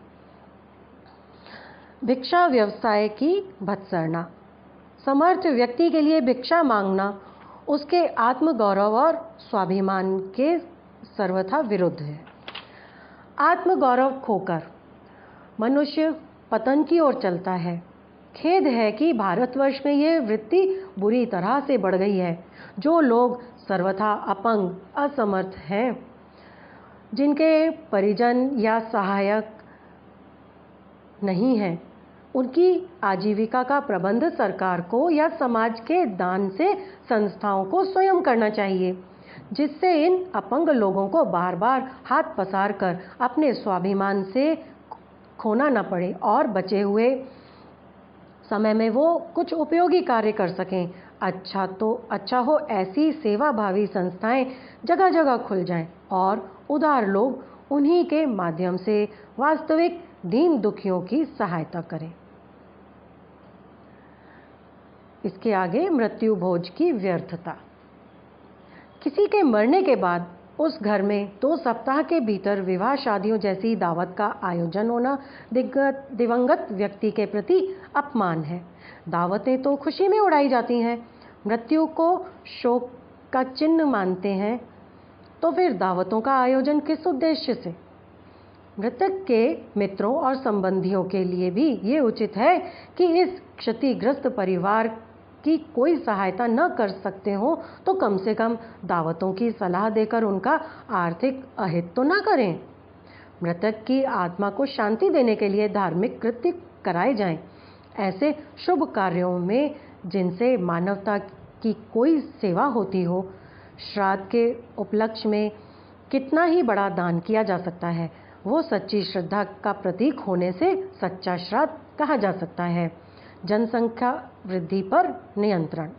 भिक्षा व्यवसाय की भत्सना, समर्थ व्यक्ति के लिए भिक्षा मांगना उसके आत्मगौरव और स्वाभिमान के सर्वथा विरुद्ध है। आत्मगौरव खोकर मनुष्य पतन की ओर चलता है। खेद है कि भारतवर्ष में यह वृत्ति बुरी तरह से बढ़ गई है। जो लोग सर्वथा अपंग, असमर्थ हैं, जिनके परिजन या सहायक नहीं हैं, उनकी आजीविका का प्रबंध सरकार को या समाज के दान से संस्थाओं को स्वयं करना चाहिए, जिससे इन अपंग लोगों को बार बार हाथ पसार कर अपने स्वाभिमान से खोना न पड़े और बचे हुए समय में वो कुछ उपयोगी कार्य कर सकें। अच्छा हो ऐसी सेवाभावी संस्थाएं जगह जगह खुल जाएं और उदार लोग उन्हीं के माध्यम से वास्तविक दीन दुखियों की सहायता करें। इसके आगे मृत्यु भोज की व्यर्थता। किसी के मरने के बाद उस घर में 2 सप्ताह के भीतर विवाह शादियों जैसी दावत का आयोजन होना दिवंगत व्यक्ति के प्रति अपमान है। दावतें तो खुशी में उड़ाई जाती हैं। मृत्यु को शोक का चिन्ह मानते हैं तो फिर दावतों का आयोजन किस उद्देश्य से? मृतक के मित्रों और संबंधियों के लिए भी ये उचित है कि इस क्षतिग्रस्त परिवार की कोई सहायता न कर सकते हो तो कम से कम दावतों की सलाह देकर उनका आर्थिक अहित तो न करें। मृतक की आत्मा को शांति देने के लिए धार्मिक कृत्य कराए जाएं। ऐसे शुभ कार्यों में जिनसे मानवता की कोई सेवा होती हो, श्राद्ध के उपलक्ष्य में कितना ही बड़ा दान किया जा सकता है, वो सच्ची श्रद्धा का प्रतीक होने से सच्चा श्राद्ध कहा जा सकता है। जनसंख्या वृद्धि पर नियंत्रण।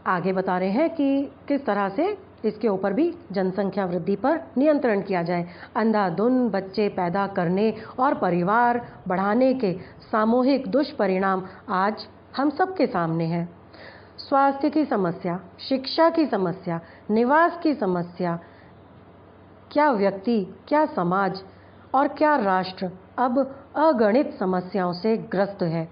आगे बता रहे हैं कि किस तरह से इसके ऊपर भी जनसंख्या वृद्धि पर नियंत्रण किया जाए। अंधाधुंध बच्चे पैदा करने और परिवार बढ़ाने के सामूहिक दुष्परिणाम आज हम सबके सामने हैं। स्वास्थ्य की समस्या, शिक्षा की समस्या, निवास की समस्या, क्या व्यक्ति, क्या समाज और क्या राष्ट्र अब अगणित समस्याओं से ग्रस्त है।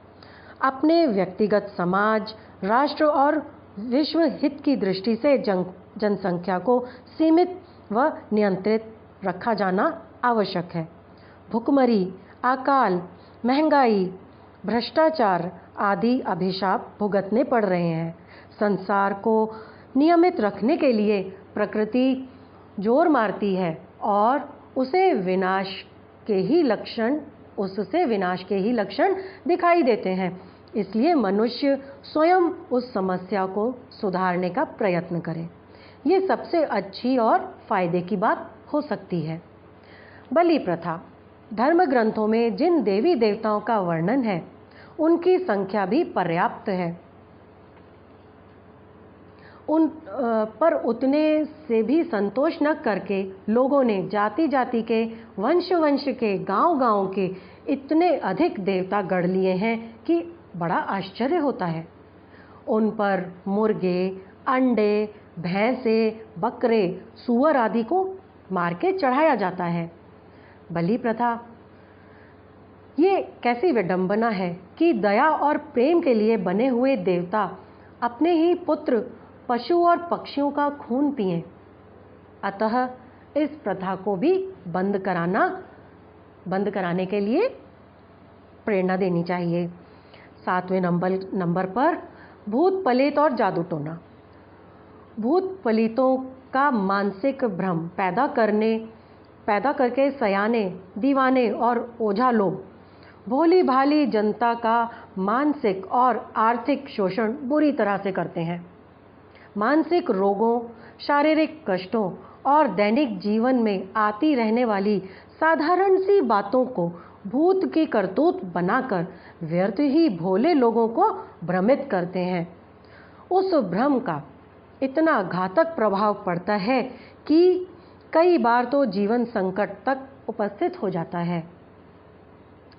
अपने व्यक्तिगत, समाज, राष्ट्र और विश्व हित की दृष्टि से जनसंख्या को सीमित व नियंत्रित रखा जाना आवश्यक है। भुखमरी, अकाल, महंगाई, भ्रष्टाचार आदि अभिशाप भुगतने पड़ रहे हैं। संसार को नियमित रखने के लिए प्रकृति जोर मारती है और उसे विनाश के ही लक्षण उससे विनाश के ही लक्षण दिखाई देते हैं। इसलिए मनुष्य स्वयं उस समस्या को सुधारने का प्रयत्न करे। ये सबसे अच्छी और फायदे की बात हो सकती है। बलि प्रथा। धर्म ग्रंथों में जिन देवी देवताओं का वर्णन है उनकी संख्या भी पर्याप्त है। उन पर उतने से भी संतोष न करके लोगों ने जाति जाति के, वंश वंश के, गांव गांव के इतने अधिक देवता गढ़ लिए हैं कि बड़ा आश्चर्य होता है। उन पर मुर्गे, अंडे, भैंसे, बकरे, सूअर आदि को मार के चढ़ाया जाता है। बलि प्रथा ये कैसी विडंबना है कि दया और प्रेम के लिए बने हुए देवता अपने ही पुत्र, पशु और पक्षियों का खून पिएं। अतः इस प्रथा को भी बंद कराने के लिए प्रेरणा देनी चाहिए। 7वें नंबर पर भूत प्रेत और जादू टोना। भूत प्रेतों का मानसिक भ्रम पैदा करके सयाने, दीवाने और ओझा लोग भोली भाली जनता का मानसिक और आर्थिक शोषण बुरी तरह से करते हैं। मानसिक रोगों, शारीरिक कष्टों और दैनिक जीवन में आती रहने वाली साधारण सी बातों को भूत की करतूत बनाकर व्यर्थ ही भोले लोगों को भ्रमित करते हैं। उस भ्रम का इतना घातक प्रभाव पड़ता है कि कई बार तो जीवन संकट तक उपस्थित हो जाता है।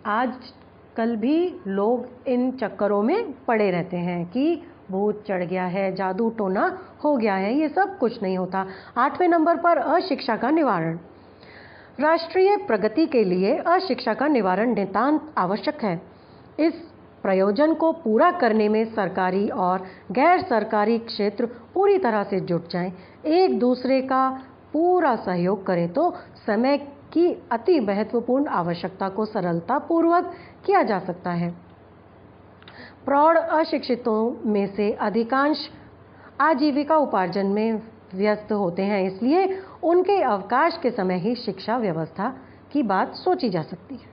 आजकल भी लोग इन चक्करों में पड़े रहते हैं कि भूत चढ़ गया है, जादू टोना हो गया है। ये सब कुछ नहीं होता। 8वें नंबर पर अशिक्षा का निवारण। राष्ट्रीय प्रगति के लिए अशिक्षा का निवारण नितांत आवश्यक है। इस प्रयोजन को पूरा करने में सरकारी और गैर सरकारी क्षेत्र पूरी तरह से जुट जाएं, एक दूसरे का पूरा सहयोग करें तो समय की अति महत्वपूर्ण आवश्यकता को सरलतापूर्वक किया जा सकता है। प्रौढ़ अशिक्षितों में से अधिकांश आजीविका उपार्जन में व्यस्त होते हैं, इसलिए उनके अवकाश के समय ही शिक्षा व्यवस्था की बात सोची जा सकती है।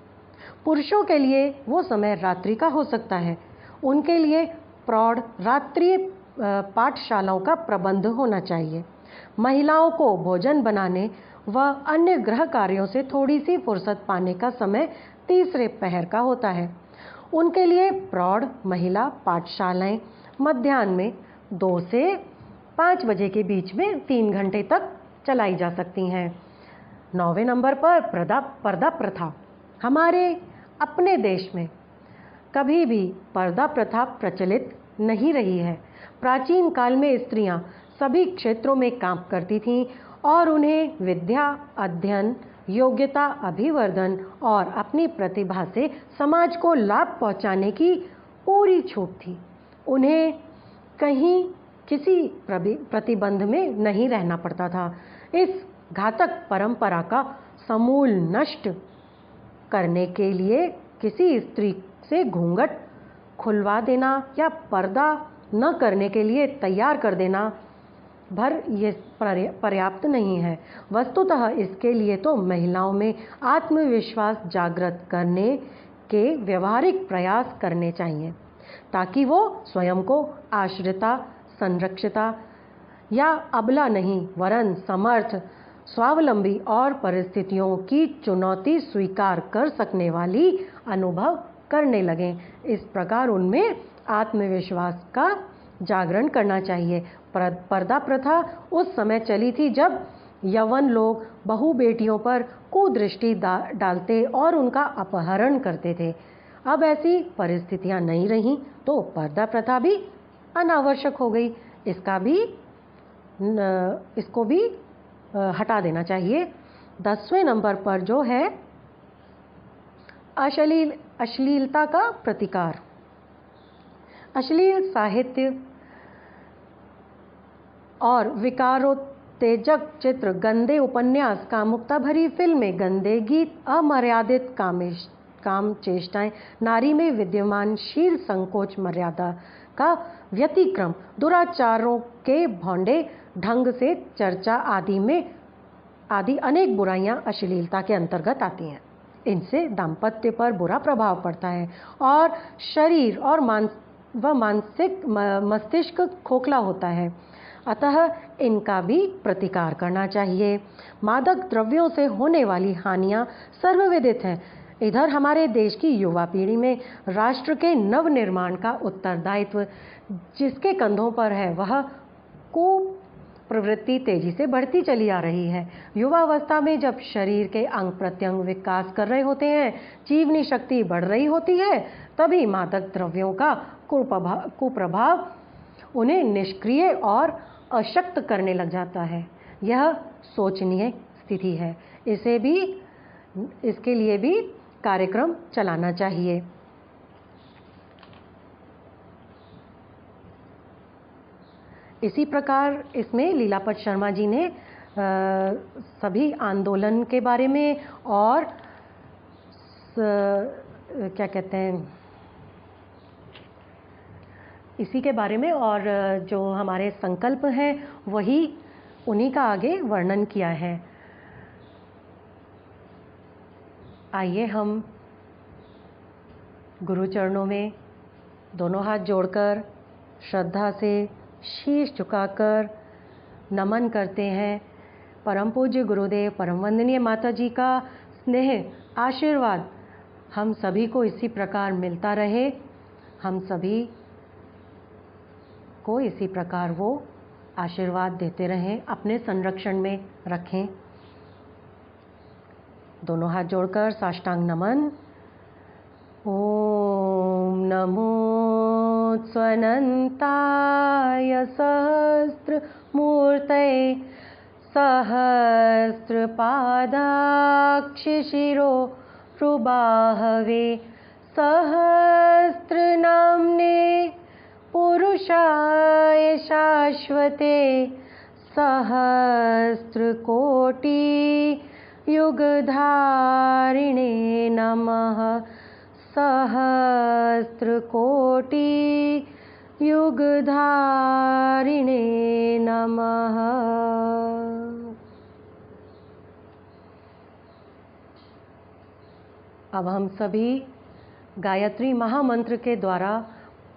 पुरुषों के लिए वो समय रात्रि का हो सकता है। उनके लिए प्रौढ़ रात्रि पाठशालाओं का प्रबंध होना चाहिए। महिलाओं को भोजन बनाने व अन्य गृह कार्यों से थोड़ी सी फुर्सत पाने का समय तीसरे पहर का होता है। उनके लिए प्रौढ़ महिला पाठशालाएं मध्याह्न में 2 से 5 बजे के बीच में 3 घंटे तक चलाई जा सकती हैं। 9वें नंबर पर पर्दा प्रथा। हमारे अपने देश में कभी भी पर्दा प्रथा प्रचलित नहीं रही है। प्राचीन काल में स्त्रियां सभी क्षेत्रों में काम करती थीं और उन्हें विद्या, अध्ययन, योग्यता, अभिवर्धन और अपनी प्रतिभा से समाज को लाभ पहुंचाने की पूरी छूट थी। उन्हें कहीं किसी प्रतिबंध में नहीं रहना पड़ता था। इस घातक परंपरा का समूल नष्ट करने के लिए किसी स्त्री से घूंघट खुलवा देना या पर्दा न करने के लिए तैयार कर देना भर ये पर्याप्त नहीं है। वस्तुतः इसके लिए तो महिलाओं में आत्मविश्वास जागृत करने के व्यवहारिक प्रयास करने चाहिए ताकि वो स्वयं को आश्रिता, संरक्षिता या अबला नहीं वरन समर्थ, स्वावलंबी और परिस्थितियों की चुनौती स्वीकार कर सकने वाली अनुभव करने लगें। इस प्रकार उनमें आत्मविश्वास का जागरण करना चाहिए। पर्दा प्रथा उस समय चली थी जब यवन लोग बहू बेटियों पर कुदृष्टि डालते और उनका अपहरण करते थे। अब ऐसी परिस्थितियां नहीं रहीं तो पर्दा प्रथा भी अनावश्यक हो गई। इसको भी हटा देना चाहिए। 10वें नंबर पर जो है अश्लीलता का प्रतिकार। अश्लील साहित्य और विकारोत्तेजक चित्र, गंदे उपन्यास, कामुकता भरी फिल्में, गंदे गीत, अमर्यादित काम चेष्टाएं, नारी में विद्यमान शील संकोच, मर्यादा का व्यतिक्रम, दुराचारों के भौंडे ढंग से चर्चा आदि अनेक बुराइयां अश्लीलता के अंतर्गत आती हैं। इनसे दाम्पत्य पर बुरा प्रभाव पड़ता है और शरीर और मस्तिष्क खोखला होता है। अतः इनका भी प्रतिकार करना चाहिए। मादक द्रव्यों से होने वाली हानियां सर्वविदित हैं। इधर हमारे देश की युवा पीढ़ी में राष्ट्र के नवनिर्माण का उत्तरदायित्व जिसके कंधों पर है, वह कुप्रवृत्ति तेजी से बढ़ती चली आ रही है। युवावस्था में जब शरीर के अंग प्रत्यंग विकास कर रहे होते हैं, जीवनी शक्ति बढ़ रही होती है, तभी मादक द्रव्यों का कुप्रभाव उन्हें निष्क्रिय और अशक्त करने लग जाता है। यह सोचनीय स्थिति है। इसके लिए भी कार्यक्रम चलाना चाहिए। इसी प्रकार इसमें लीलापत शर्मा जी ने सभी आंदोलन के बारे में और क्या कहते हैं, इसी के बारे में और जो हमारे संकल्प हैं वही उन्हीं का आगे वर्णन किया है। आइए हम गुरु चरणों में दोनों हाथ जोड़कर श्रद्धा से शीश झुकाकर नमन करते हैं। परम पूज्य गुरुदेव परम वंदनीय माता जी का स्नेह आशीर्वाद हम सभी को इसी प्रकार मिलता रहे। हम सभी को इसी प्रकार वो आशीर्वाद देते रहें, अपने संरक्षण में रखें। दोनों हाथ जोड़कर साष्टांग नमन। ओम नमो स्वनंताय सहस्त्रमूर्तये सहस्रपादाक्षशिरो रुबाहवे सहस्रनाम्ने पुरुषाय शाश्वते सहस्रकोटि युगधारिणे नमः सहस्रकोटि युगधारिणे नमः। अब हम सभी गायत्री महामंत्र के द्वारा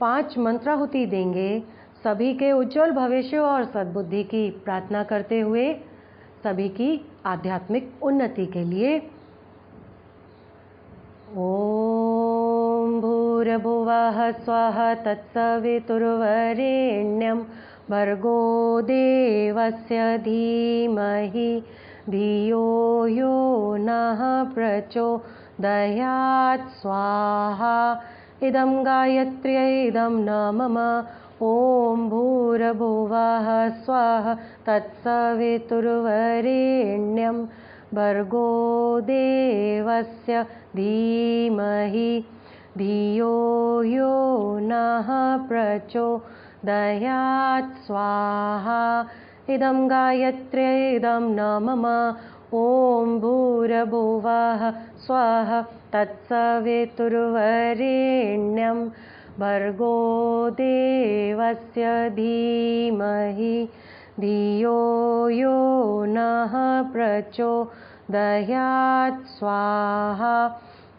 5 मंत्राहुति देंगे। सभी के उज्जवल भविष्य और सद्बुद्धि की प्रार्थना करते हुए सभी की आध्यात्मिक उन्नति के लिए। ओम भूर्भुवः स्वः तत्सवितुर्वरेण्यं भर्गो देवस्य धीमहि धियो यो नः प्रचोदयात् स्वाहा। इदं गायत्र्यै इदं न मम। ओम भूर्भुवः स्वः तत्सवितुर्वरेण्यं भर्गो देवस्य धीमहि धियो यो नः प्रचोदयात् स्वाहा। इदं गायत्र्यै इदं न मम। ओम भूर्भुवः स्वः तत्सवितुर्वरेण्यं भर्गो देवस्य धीमहि धियो यो नः प्रचोदयात् स्वाहा।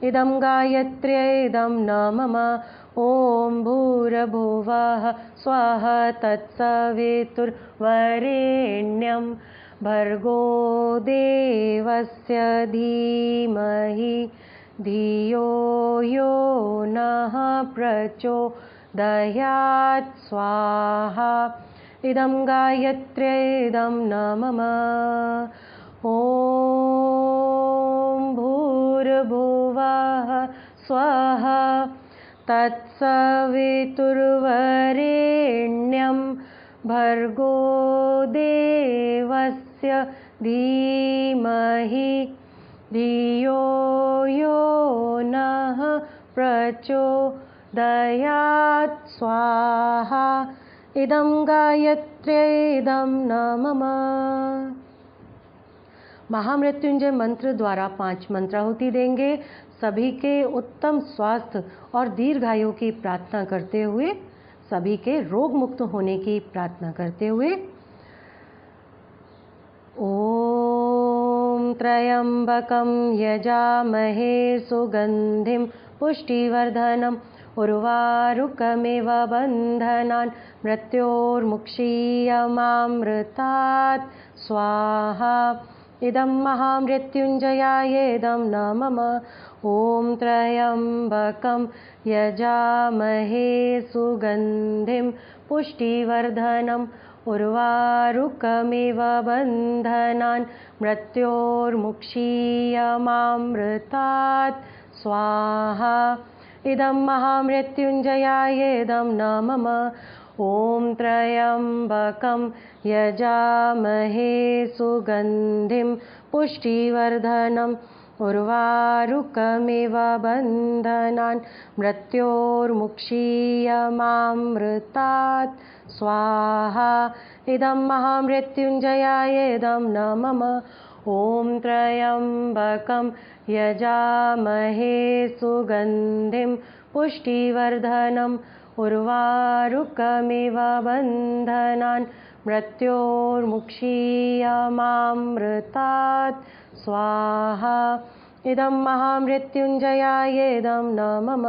इदं गायत्र्यै इदं न मम। ओम भूर्भुवः स्वः तत्सवितुर्वरेण्यं भर्गो देवस्य धीमहि धियो यो नः प्रचोदयात् स्वाहा। इदं गायत्र्यै इदं न मम। ओम भूर्भुवः स्वः तत्सवितुर्वरेण्यं भर्गो देवस्य धीमहि धियो यो नः प्रचोदयात् स्वाहा। इदं गायत्र्यै इदं न मम। महामृत्युंजय मंत्र द्वारा 5 मंत्राहुति देंगे। सभी के उत्तम स्वास्थ्य और दीर्घायु की प्रार्थना करते हुए, सभी के रोग मुक्त होने की प्रार्थना करते हुए। ओम ॐ त्र्यम्बकं यजामहे सुगन्धिं पुष्टिवर्धनम् उर्वारुकमिव बन्धनान् मृत्योर्मुक्षीयमामृतात् स्वाहा। इदं महामृत्युञ्जयायेदं न मम। ॐ त्र्यम्बकं यजामहे सुगन्धिं पुष्टिवर्धनम् उर्वारुकमिव बन्धनान् मृत्योर्मुक्षीयमामृतात् स्वाहा। इदं महामृत्युञ्जयायेदं न मम। ॐ त्र्यम्बकं यजामहे सुगन्धिं पुष्टिवर्धनम् उर्वारुकमिव बन्धनान् मृत्योर्मुक्षीयमामृतात् स्वाहा। इदं महामृत्युञ्जयायेदं न मम। ॐ त्र्यम्बकं यजामहे सुगन्धिं पुष्टिवर्धनम् उर्वारुकमिव बन्धनान् मृत्योर्मुक्षीयमामृतात् स्वाहा। इदं महामृत्युञ्जयायेदं न मम।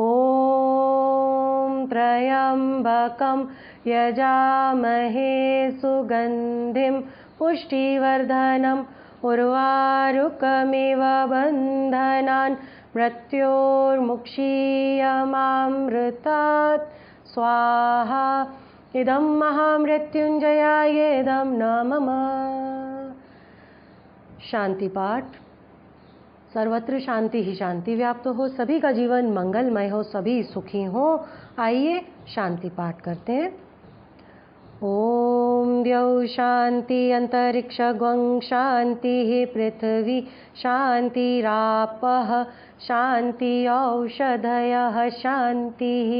ॐ त्र्यम्बकं यजामहे सुगन्धिं पुष्टिवर्धनम् उर्वारुकमिव बन्धनान् मृत्योर्मुक्षीयमामृतात् स्वाहा। इदं महामृत्युञ्जयायेदं न मम। शांति पाठ। सर्वत्र शांति ही शांति व्याप्त हो, सभी का जीवन मंगलमय हो, सभी सुखी हो। आइए शांति पाठ करते हैं। ॐ द्यौः शान्ति अन्तरिक्षगं शान्तिः पृथिवी शान्तिरापः शान्ति औषधयः शान्तिः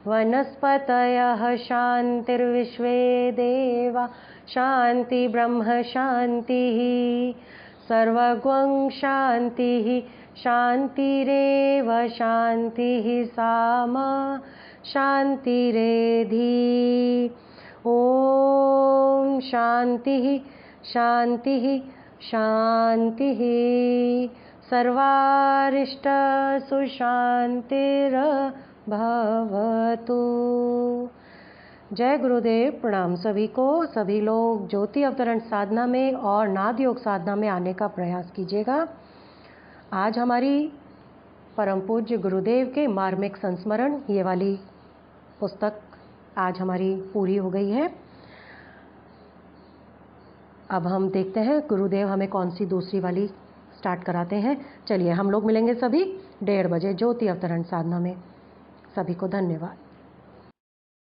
वनस्पतयः शान्तिर्विश्वे देवा शान्ति ब्रह्म शान्तिः सर्वगं शान्तिः शान्तिरेव शान्तिः सामा शान्तिरेधि। ॐ शान्तिः शान्तिः शान्तिः। सर्वारिष्ट सुशान्तिर्भवतु। जय गुरुदेव। प्रणाम सभी को। सभी लोग ज्योति अवतरण साधना में और नाद योग साधना में आने का प्रयास कीजिएगा। आज हमारी परम पूज्य गुरुदेव के मार्मिक संस्मरण ये वाली पुस्तक आज हमारी पूरी हो गई है। अब हम देखते हैं गुरुदेव हमें कौन सी दूसरी वाली स्टार्ट कराते हैं। चलिए हम लोग मिलेंगे सभी 1:30 बजे ज्योति अवतरण साधना में। सभी को धन्यवाद।